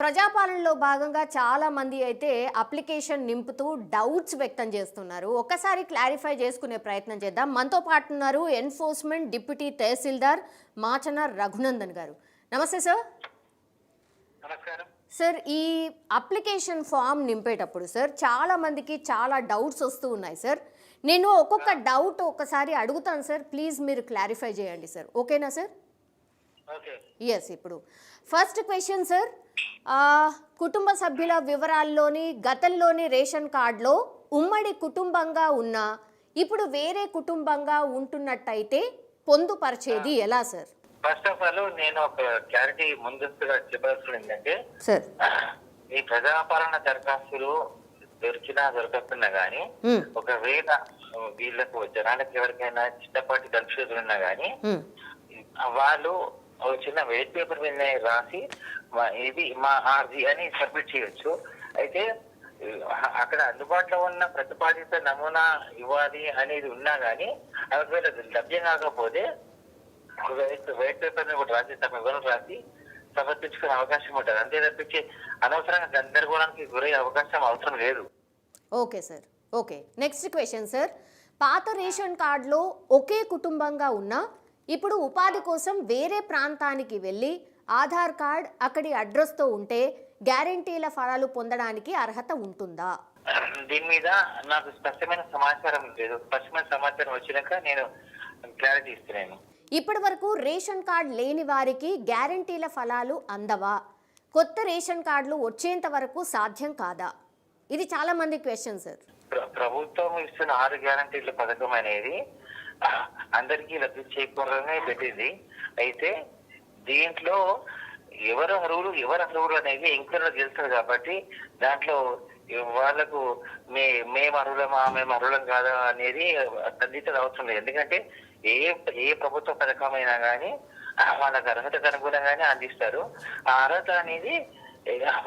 ప్రజాపాలనలో భాగంగా చాలా మంది అయితే అప్లికేషన్ నింపుతూ డౌట్స్ వ్యక్తం చేస్తున్నారు. ఒక్కసారి క్లారిఫై చేసుకునే ప్రయత్నం చేద్దాం. మనతో పాటు ఉన్నారు ఎన్ఫోర్స్మెంట్ డిప్యూటీ తహసీల్దార్ మాచన రఘునందన్ గారు. నమస్తే సార్. నమస్కారం సార్, ఈ అప్లికేషన్ ఫామ్ నింపేటప్పుడు సార్ చాలా మందికి చాలా డౌట్స్ వస్తూ ఉన్నాయి సార్. నేను ఒక్కొక్క డౌట్ ఒకసారి అడుగుతాను సార్, ప్లీజ్ మీరు క్లారిఫై చేయండి సార్. ఓకేనా సార్? ఓకే. ఎస్. ఇప్పుడు ఫస్ట్ క్వశ్చన్ సార్, కుటుంబ సభ్యుల వివరాల్లోని గతంలోని రేషన్ కార్డులో ఉమ్మడి కుటుంబంగా ఉన్న ఇప్పుడు వేరే కుటుంబంగా ఉంటున్నట్టయితే పొందుపరిచేది ఎలా సార్? ఫస్ట్ ఆఫ్ ఆల్ నేను ఒక క్లారిటీ ముందస్తుగా చెప్పాల్సింది ఏంటంటే సార్, ఈ ప్రజాపాలన దరఖాస్తులు దొరకకున్నా గానీ ఒకవేళ వీళ్ళకు జనానికి ఎవరికైనా చిన్నపాటి కన్ఫ్యూజన్ ఉన్నా గానీ వాళ్ళు ఒక చిన్న వెయిట్ పేపర్ మీద రాసి ఇది మా ఆర్జీ అని సబ్మిట్ చేయొచ్చు. అయితే అక్కడ అందుబాటులో ఉన్న ప్రతిపాదిత నమూనా ఇవ్వాలి అనేది ఉన్నా గానీ ఒకవేళ లభ్యం కాకపోతే వైట్ పేపర్ మీద కూడా రాసి తమ వివరణ రాసి సమర్పించుకునే అవకాశం ఉంటుంది. అంతే తప్పించి అనవసరంగా గందరగోళానికి గురయ్యే అవకాశం అవసరం లేదు. Okay sir. Okay. Next question sir, పాత రేషన్ కార్డులో ఒకే కుటుంబంగా ఉన్న ఇప్పుడు ఉపాధి కోసం వేరే ప్రాంతానికి వెళ్ళి ఆధార్ కార్డ్ అక్కడి అడ్రస్తో ఉంటే గ్యారంటీల ఫలాలు పొందడానికి అర్హత ఉంటుందా? దీని మీద నాకు స్పష్టమైన సమాచారం లేదు. స్పష్టమైన సమాచారం వచ్చినాక నేను క్లారిటీ ఇస్తున్నాను. ఇప్పటి వరకు రేషన్ కార్డ్ లేని వారికి గ్యారంటీల ఫలాలు అందవా? కొత్త రేషన్ కార్డులు వచ్చేంత వరకు సాధ్యం కాదా? ఇది చాలా మంది క్వశ్చన్ సార్. ప్రభుత్వం ఇస్తున్న 6 గ్యారంటీల పథకం అనేది అందరికీ లబ్ధి చేకూరనే పెట్టింది. అయితే దీంట్లో ఎవరు అర్హులు అనేది ఎంక్వైరీలో తెలుస్తుంది కాబట్టి దాంట్లో వాళ్ళకు మేము అర్హులం కాదా అనేది ఖండిత అవసరం లేదు. ఎందుకంటే ఏ ప్రభుత్వ పథకం అయినా కానీ వాళ్ళకి అర్హతకు అనుగుణంగానే అందిస్తారు. ఆ అర్హత అనేది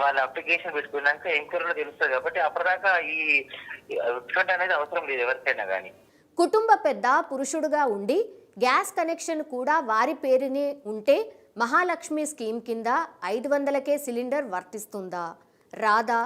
వాళ్ళ అప్లికేషన్ పెట్టుకున్నాక ఎంక్వైరీలో తెలుస్తుంది కాబట్టి అప్పటిదాకా ఈ ఉత్కంఠ అనేది అవసరం లేదు ఎవరికైనా కానీ. కుటుంబ పెద్ద పురుషుడుగా ఉండి గ్యాస్ కనెక్షన్ కూడా వారి పేరునే ఉంటే మహాలక్ష్మి స్కీమ్ కింద 500కే సిలిండర్ వర్తిస్తుందా రాదా?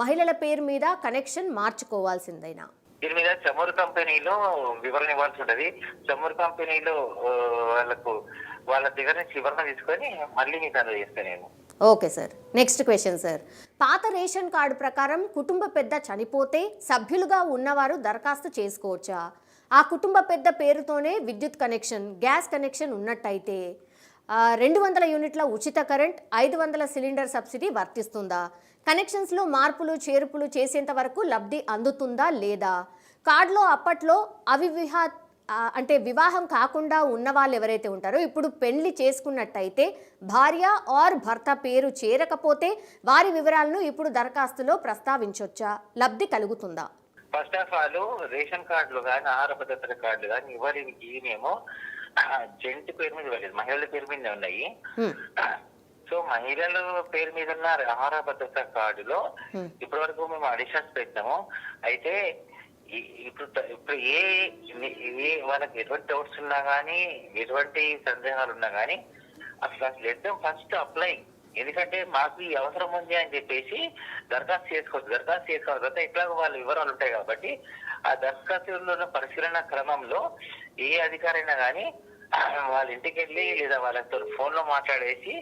మహిళల పేరు మీద కనెక్షన్ మార్చుకోవాల్సిందేనా? దీని మీద చమురు కంపెనీలో వివరణ ఇవ్వాల్సి ఉంటుంది. చమురు కంపెనీలో వాళ్ళ దగ్గర నుంచి వివరణ తీసుకొని మళ్ళీ మీకు అందజేస్తాను నేను. Okay sir. Next question sir, పాత రేషన్ కార్డు ప్రకారం కుటుంబ పెద్ద చనిపోతే సభ్యులుగా ఉన్నవారు దరఖాస్తు చేసుకోవచ్చా? ఆ కుటుంబ పెద్ద పేరుతోనే విద్యుత్ కనెక్షన్, గ్యాస్ కనెక్షన్ ఉన్నట్టయితే 200 యూనిట్ల ఉచిత కరెంట్, 500 సిలిండర్ సబ్సిడీ వర్తిస్తుందా? కనెక్షన్స్లో మార్పులు చేర్పులు చేసేంత వరకు లబ్ధి అందుతుందా లేదా? కార్డులో అప్పట్లో వివాహం కాకుండా ఉన్న వాళ్ళు ఎవరైతే ఉంటారో ఇప్పుడు పెళ్లి చేసుకున్నట్టయితే భార్య ఆర్ భర్త పేరు చేరకపోతే వారి వివరాలను ఇప్పుడు దరఖాస్తులో ప్రస్తావించొచ్చా? లబ్ధి కలుగుతుందా? ఫస్ట్ ఆఫ్ ఆల్ రేషన్ కార్డులు కానీ ఆహార భద్రత కార్డులు కానీ ఇవేమో జెంట్ పేరు మీద ఇవ్వలేదు, మహిళల పేరు మీద ఉన్నాయి. సో మహిళల పేరు మీద ఉన్న ఆహార భద్రత కార్డులో ఇప్పటి వరకు మేము అడిషన్స్ పెట్టాము. అయితే ఇప్పుడు వాళ్ళకి ఎటువంటి డౌట్స్ ఉన్నా కానీ ఎటువంటి సందేహాలు ఉన్నా కానీ అసలు లెట్ దెమ్ ఫస్ట్ అప్లై. ఎందుకంటే మాకు ఈ అవసరం ఉంది అని చెప్పేసి దరఖాస్తు చేసుకోవచ్చు. దరఖాస్తు చేసుకోవాలి తర్వాత ఎట్లాగో వాళ్ళ వివరాలు ఉంటాయి కాబట్టి ఆ దరఖాస్తులో పరిశీలన క్రమంలో ఏ అధికారైనా కానీ వాళ్ళ ఇంటికి వెళ్ళి లేదా వాళ్ళతో ఫోన్ లో మాట్లాడేసి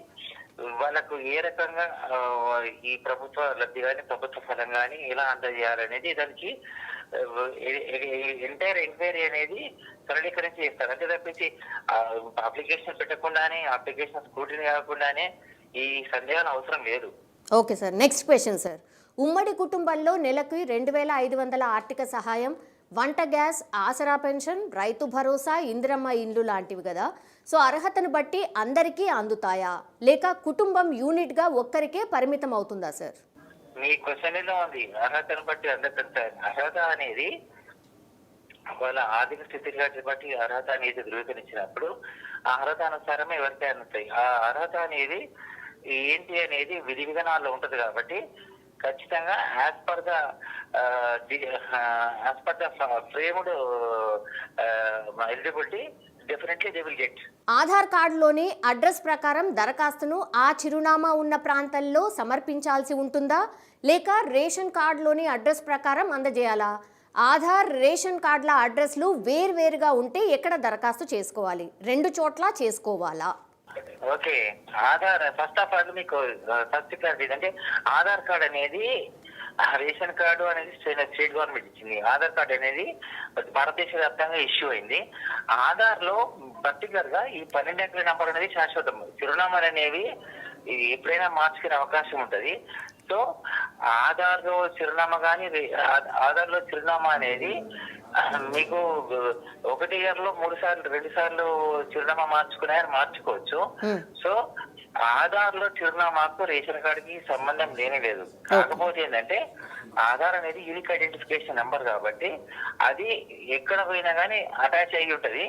వాళ్ళకు ఏ రకంగా ఈ ప్రభుత్వ లబ్ధి కానీ ప్రభుత్వ ఫలం కానీ ఎలా అందజేయాలనేది దానికి ఎంటైర్ ఎంక్వైరీ అనేది సరళీకరించి చేస్తారు. అంతే తప్పించి అప్లికేషన్ పెట్టకుండానే అప్లికేషన్ స్క్రూటినీ కాకుండానే ఈ సందేహాలు అవసరం లేదు. Okay sir. Next question sir, ఉమ్మడి కుటుంబంలో నెలకు 2500 ఆర్థిక సహాయం, వంట గ్యాస్, ఆసరా పెన్షన్, రైతు భరోసా, ఇందిరమ్మ ఇండ్లు లాంటివి కదా. సో అర్హతను బట్టి అందరికీ అందుతాయా లేక కుటుంబం యూనిట్గా ఒక్కరికే పరిమితం అవుతుందా సార్? మీ క్వశ్చన్ లో ఉంది అర్హతను బట్టి అందరికంటే. అర్హత అనేది వాళ్ళ ఆర్థిక స్థితిగతి బట్టి అర్హత అనేది ధృవీకరించినప్పుడు ఆ అర్హత అనుసారమే ఎవరికైనా అందుతాయి. ఆ అర్హత అనేది ఏంటి అనేది విధి విధానాల్లో ఉంటది కాబట్టి ఖచ్చితంగా as per the framed eligibility definitely they will get. Aadhaar కార్డులోని అడ్రస్ ప్రకారం దరఖాస్తును ఆ చిరునామా ఉన్న ప్రాంతంలో సమర్పించాల్సి ఉంటుందా, లేక రేషన్ కార్డులోని అడ్రస్ ప్రకారం అందజేయాలా? ఆధార్, రేషన్ కార్డుల అడ్రస్లు వేర్వేరుగా ఉంటే ఎక్కడ దరఖాస్తు చేసుకోవాలి? 2 చోట్ల చేసుకోవాలా? Okay, Aadhaar first of all మీకు ఫస్ట్ క్లారిటీ ఏంటంటే ఆధార్ కార్డ్ అనేది రేషన్ కార్డు అనేది స్టేట్ గవర్నమెంట్ ఇచ్చింది. ఆధార్ కార్డు అనేది భారతదేశ వ్యాప్తంగా ఇష్యూ అయింది. ఆధార్ లో పర్టికులర్ గా ఈ 12 అంకెల నంబర్ అనేది శాశ్వతం. చిరునామాలు అనేవి ఎప్పుడైనా మార్చుకునే అవకాశం ఉంటది. సో ఆధార్ లో చిరునామా కానీ ఆధార్ లో చిరునామా అనేది మీకు 1 ఇయర్ లో 3 సార్లు 2 సార్లు చిరునామా మార్చుకోవచ్చు. సో ఆధార్ లో చిరునామాకు రేషన్ కార్డుకి సంబంధం లేనే లేదు. కాకపోతే ఏంటంటే ఆధార్ అనేది యూనిక్ ఐడెంటిఫికేషన్ నెంబర్ కాబట్టి అది ఎక్కడ పోయినా కానీ అటాచ్ అయ్యి ఉంటది.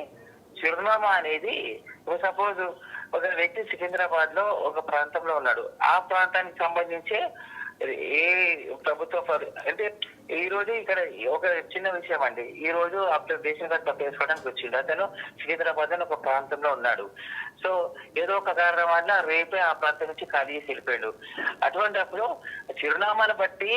చిరునామా అనేది సపోజ్ ఒక వ్యక్తి సికింద్రాబాద్ లో ఒక ప్రాంతంలో ఉన్నాడు, ఆ ప్రాంతానికి సంబంధించే ఏ ప్రభుత్వ అంటే ఈ రోజు ఇక్కడ ఒక చిన్న విషయం అండి, ఈ రోజు రేషన్ కార్డు తప్పేసుకోవడానికి వచ్చిండు. అతను సికింద్రాబాద్ అని ఒక ప్రాంతంలో ఉన్నాడు. సో ఏదో ఒక కారణం వల్ల రేపే ఆ ప్రాంతం నుంచి ఖాళీ చేసి వెళ్ళిపోయాడు. అటువంటిప్పుడు చిరునామాను బట్టి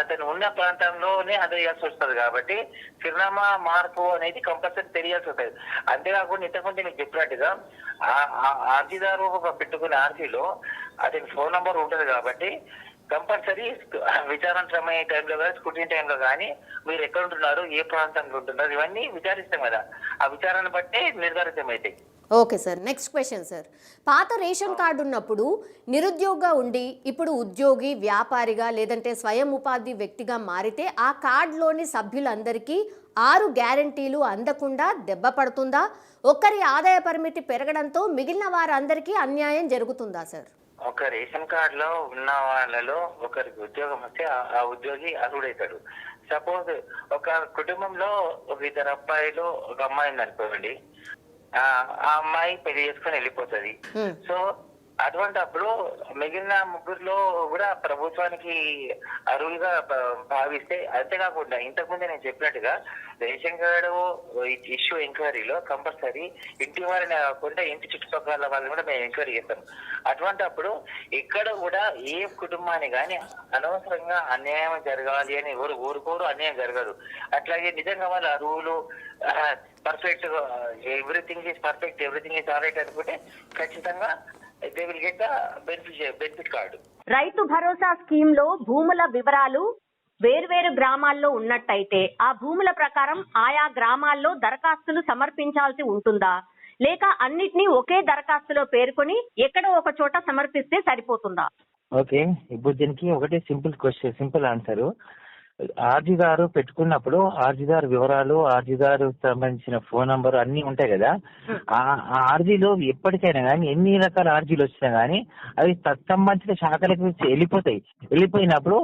అతను ఉన్న ప్రాంతంలోనే అందజేయాల్సి వస్తుంది. కాబట్టి చిరునామా మార్పు అనేది కంపల్సరీ తెలియాల్సి ఉంటుంది. అంతేకాకుండా ఇంతకుముందు మీకు చెప్పినట్టుగా అర్జీదారు పెట్టుకునే ఆర్జీలో అతని ఫోన్ నంబర్ ఉంటుంది కాబట్టి కంపల్సరీ విచారణ సమయ టైంలో కానీ స్కూటీ టైంలో కానీ మీరు ఎక్కడ ఉంటున్నారు, ఏ ప్రాంతంలో ఉంటున్నారు, ఇవన్నీ విచారిస్తాం కదా. ఆ విచారణ బట్టే నిర్ధారితమైతాయి. Okay sir, next question sir. పాత రేషన్ కార్డు ఉన్నప్పుడు నిరుద్యోగిగా ఉండి ఇప్పుడు ఉద్యోగి, వ్యాపారిగా లేదంటే స్వయం ఉపాధి వ్యక్తిగా మారితే ఆ కార్డులోని సభ్యులందరికీ 6 గ్యారంటీలు అందకుండా దెబ్బ పడుతుందా? ఒక్కరి ఆదాయ పరిమితి పెరగడంతో మిగిలిన వారందరికీ అన్యాయం జరుగుతుందా సార్? ఒక రేషన్ కార్డు లో ఉన్న వాళ్ళలో ఒకరికి ఉద్యోగం వస్తే ఆ ఉద్యోగి అర్హుడైతాడు. సపోజ్ ఒక కుటుంబంలో ఒక 2 అబ్బాయిలు ఒక అమ్మాయి ఉంది అనుకోండి, ఆ అమ్మాయి పెళ్లి చేసుకొని వెళ్ళిపోతుంది. సో అటువంటిప్పుడు మిగిలిన ముగ్గురులో కూడా ప్రభుత్వానికి అర్హులుగా భావిస్తే, అంతేకాకుండా ఇంతకుముందే నేను చెప్పినట్టుగా రేషన్ కార్డు ఇష్యూ ఎంక్వైరీలో కంపల్సరీ ఇంటి వారిని కాకుండా ఇంటి చుట్టుపక్కల వాళ్ళని కూడా మేము ఎంక్వైరీ చేస్తాం. అటువంటిప్పుడు ఇక్కడ కూడా ఏ కుటుంబాన్ని కానీ అనవసరంగా అన్యాయం జరగాలి అని ఎవరు ఊరుకోరు, అన్యాయం జరగదు. అట్లాగే నిజంగా వాళ్ళ అర్హులు perfect, everything is perfect, everything is all right అనుకుంటే ఖచ్చితంగా they will get the benefit card. Rythu Bharosa scheme లో భూముల వివరాలు వేర్వేరు గ్రామాల్లో ఉన్నట్టయితే ఆ భూముల ప్రకారం ఆయా గ్రామాల్లో దరఖాస్తులు సమర్పించాల్సి ఉంటుందా, లేక అన్నిటినీ ఒకే దరఖాస్తులో పేర్కొని ఎక్కడో ఒక చోట సమర్పిస్తే సరిపోతుందా? ఓకే, ఇప్పుడు దీనికి ఒకటే సింపుల్ ఆన్సర్. ఆర్జీదారు పెట్టుకున్నప్పుడు ఆర్జీదారు వివరాలు, ఆర్జీదారు సంబంధించిన ఫోన్ నంబర్ అన్ని ఉంటాయి కదా. ఆ ఆర్జీలో ఎప్పటికైనా కానీ ఎన్ని రకాల ఆర్జీలు వచ్చినా కానీ అవి తత్సంబంధిత శాఖలకు వెళ్ళిపోతాయి. వెళ్ళిపోయినప్పుడు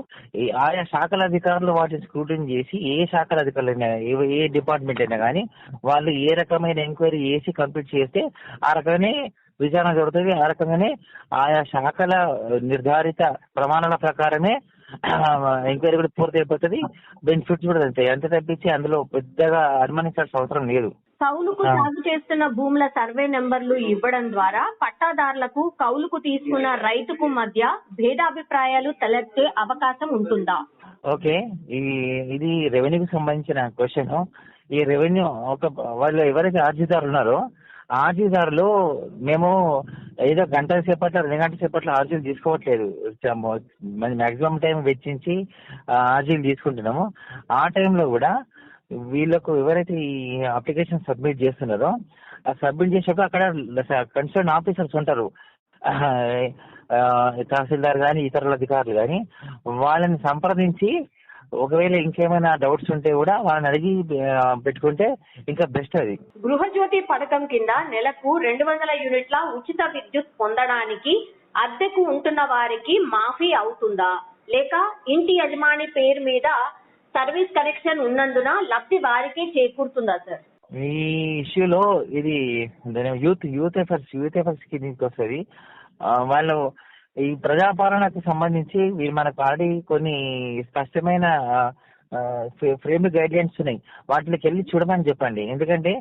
ఆయా శాఖల అధికారులు వాటిని స్క్రూటినీ చేసి ఏ శాఖల అధికారులు అయినా ఏ డిపార్ట్మెంట్ అయినా కానీ వాళ్ళు ఏ రకమైన ఎంక్వైరీ చేసి కంప్లీట్ చేస్తే ఆ రకమే విచారణ జరుగుతుంది. ఆ రకంగానే ఆయా శాఖల నిర్ధారిత ప్రమాణాల ప్రకారమే ఎంక్వైరీ కూడా పూర్తి అయిపోతుంది, బెనిఫిట్స్ కూడా వెళ్తాయి. అంతే తప్పించి అందులో పెద్దగా అనుమానించాల్సిన అవసరం లేదు. కౌలుకు సాగు చేస్తున్న భూముల సర్వే నెంబర్లు ఇవ్వడం ద్వారా పట్టాదారులకు కౌలుకు తీసుకున్న రైతుకు మధ్య భేదాభిప్రాయాలు తలెత్తే అవకాశం ఉంటుందా? ఓకే, ఇది రెవెన్యూకి సంబంధించిన క్వశ్చన్. ఈ రెవెన్యూ వాళ్ళు ఎవరైతే అర్జీదారులు ఉన్నారో ఆర్జీదారులు మేము ఏదో గంట సేపట్లో 2 గంటల సేపట్లో ఆర్జీలు తీసుకోవట్లేదు. మాక్సిమం టైం వెచ్చించి ఆర్జీలు తీసుకుంటున్నాము. ఆ టైంలో కూడా వీళ్ళకు ఎవరైతే ఈ అప్లికేషన్ సబ్మిట్ చేస్తున్నారో ఆ సబ్మిట్ చేసేటప్పుడు అక్కడ కన్సర్న్ ఆఫీసర్స్ ఉంటారు, తహసీల్దార్ కానీ ఇతరుల అధికారులు కానీ, వాళ్ళని సంప్రదించి ఒకవేళ ఇంకేమైనా డౌట్స్ ఉంటే కూడా వాళ్ళని అడిగి పెట్టుకుంటే ఇంకా బెస్ట్. అది గృహజ్యోతి పథకం కింద నెలకు 200 యూనిట్ల ఉచిత విద్యుత్ పొందడానికి అద్దెకు ఉంటున్న వారికి మాఫీ అవుతుందా, లేక ఇంటి యజమాని పేరు మీద సర్వీస్ కనెక్షన్ ఉన్నందున లబ్ధి వారికే చేకూరుతుందా సార్? ఈ ఇష్యూలో ఇది యూత్ ఎఫర్ట్స్ కిందకి వస్తుంది. వాళ్ళు ఈ ప్రజాపాలనకు సంబంధించి మనకు ఆల్రెడీ కొన్ని స్పష్టమైన ఫ్రేమ్ గైడ్ లైన్స్ ఉన్నాయి, వాటికి వెళ్ళి చూడమని చెప్పండి. ఎందుకంటే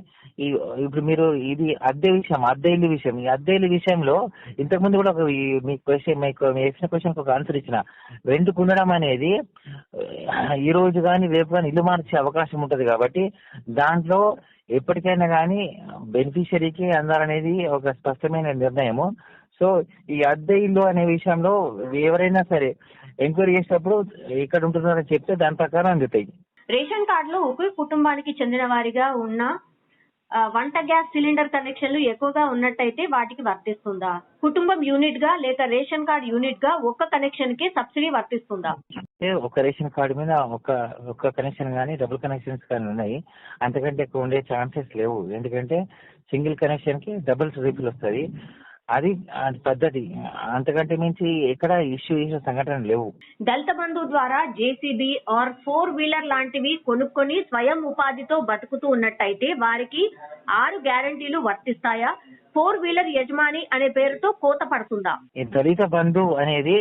ఇప్పుడు మీరు ఇది అద్దె ఇల్లు విషయం, ఈ అద్దె ఇల్లు విషయంలో ఇంతకుముందు కూడా మీకు వేసిన క్వశ్చన్ ఒక ఆన్సర్ ఇచ్చిన, రెంట్కు ఉండడం అనేది ఈ రోజు కానీ రేపు కానీ ఇల్లు మార్చే అవకాశం ఉంటది. కాబట్టి దాంట్లో ఎప్పటికైనా కానీ బెనిఫిషరీకి అందాలనేది ఒక స్పష్టమైన నిర్ణయము. సో ఈ అద్దె ఇల్లు అనే విషయంలో ఎవరైనా సరే ఎంక్వైరీ చేసేటప్పుడు ఎక్కడ ఉంటున్నారని చెప్తే దాని ప్రకారం అందుతాయి. రేషన్ కార్డులో ఒకే కుటుంబానికి చెందిన వారిగా ఉన్న వంట గ్యాస్ సిలిండర్ కనెక్షన్లు ఎక్కువగా ఉన్నట్టయితే వాటికి వర్తిస్తుందా? కుటుంబం యూనిట్ గా లేక రేషన్ కార్డ్ యూనిట్ గా ఒక్క కనెక్షన్ కి సబ్సిడీ వర్తిస్తుందా? అంటే ఒక రేషన్ కార్డు మీద ఒక కనెక్షన్ కానీ డబుల్ కనెక్షన్స్ కానీ ఉన్నాయి, అంతకంటే ఎక్కువ ఉండే ఛాన్సెస్ లేవు. ఎందుకంటే సింగిల్ కనెక్షన్ కి డబుల్ రీఫిల్ వస్తుంది, అది పద్ధతి. అంతకంటే మించి ఎక్కడ ఇష్యూ చేసిన సంఘటన లేవు. దళిత బంధు ద్వారా జేసీబీ ఆర్ 4 వీలర్ లాంటివి కొనుక్కొని స్వయం ఉపాధితో బతుకుతూ ఉన్నట్టయితే వారికి 6 గ్యారంటీలు వర్తిస్తాయా? 4 వీలర్ యజమాని అనే పేరుతో కోత పడుతుందా? ఈ దళిత బంధు అనేది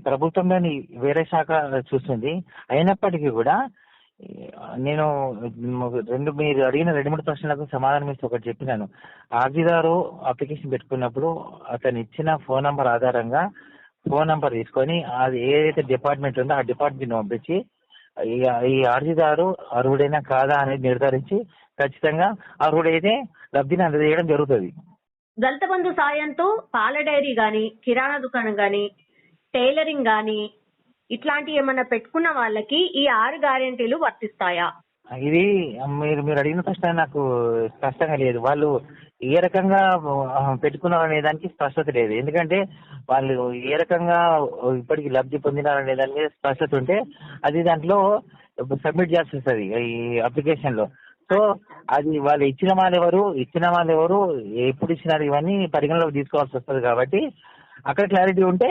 ప్రభుత్వంలోని వేరే శాఖ చూస్తుంది. అయినప్పటికీ కూడా నేను మీరు అడిగిన 2-3 ప్రశ్నలకు సమాధానం ఇస్తూ ఒకటి చెప్పినాను. అర్జీదారు అప్లికేషన్ పెట్టుకున్నప్పుడు అతను ఇచ్చిన ఫోన్ నంబర్ ఆధారంగా ఫోన్ నంబర్ తీసుకొని అది ఏదైతే డిపార్ట్మెంట్ ఉందో ఆ డిపార్ట్మెంట్ పంపించి ఈ అర్జీదారు అర్హుడైనా కాదా అనేది నిర్ధారించి ఖచ్చితంగా అర్హుడైతే లబ్ధిని అందజేయడం జరుగుతుంది. దళిత బంధు సాయంతో పాల డైరీ గాని, కిరాణా దుకాణం గాని, టైలరింగ్ గాని ఇట్లాంటి ఏమన్నా పెట్టుకున్న వాళ్ళకి ఈ 6 గ్యారెంటీలు వర్తిస్తాయా? ఇది మీరు అడిగిన ప్రశ్న నాకు స్పష్టంగా లేదు. వాళ్ళు ఏ రకంగా పెట్టుకున్నారనే దానికి స్పష్టత లేదు. ఎందుకంటే వాళ్ళు ఏ రకంగా ఇప్పటికి లబ్ధి పొందినారనే దాని మీద స్పష్టత ఉంటే అది దాంట్లో సబ్మిట్ చేయాల్సి వస్తుంది ఈ అప్లికేషన్ లో. సో అది వాళ్ళు ఇచ్చిన వాళ్ళు ఎవరు, ఎప్పుడు ఇచ్చినారు, ఇవన్నీ పరిగణలోకి తీసుకోవాల్సి వస్తుంది. కాబట్టి అక్కడ క్లారిటీ ఉంటే